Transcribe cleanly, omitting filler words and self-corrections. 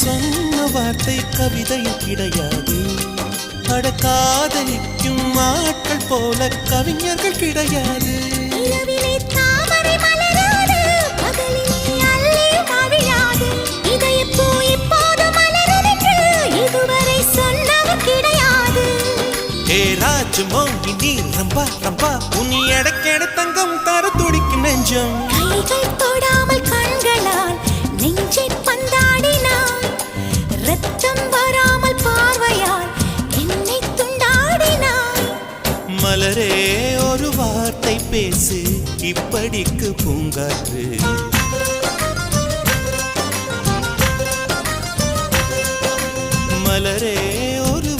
சொன்ன வார்த்தை கவிதையும் கிடையாது. காதலிக்கும் ஆட்கள் போல கவிஞர்கள் கிடையாது. மோகினி ரம்பா ரம்பா உன் எடக்கேட தங்கம் தர துடிக்கும் நெஞ்சம். கைகள் தொடாமல் கண்களால் நெஞ்சை பந்தாடினாய். ரத்தம் வராமல் பார்வையால் என்னை துண்டாடினாய். மலரே ஒரு வார்த்தை பேசு இப்படிக்கு பூங்காற்று. மலரே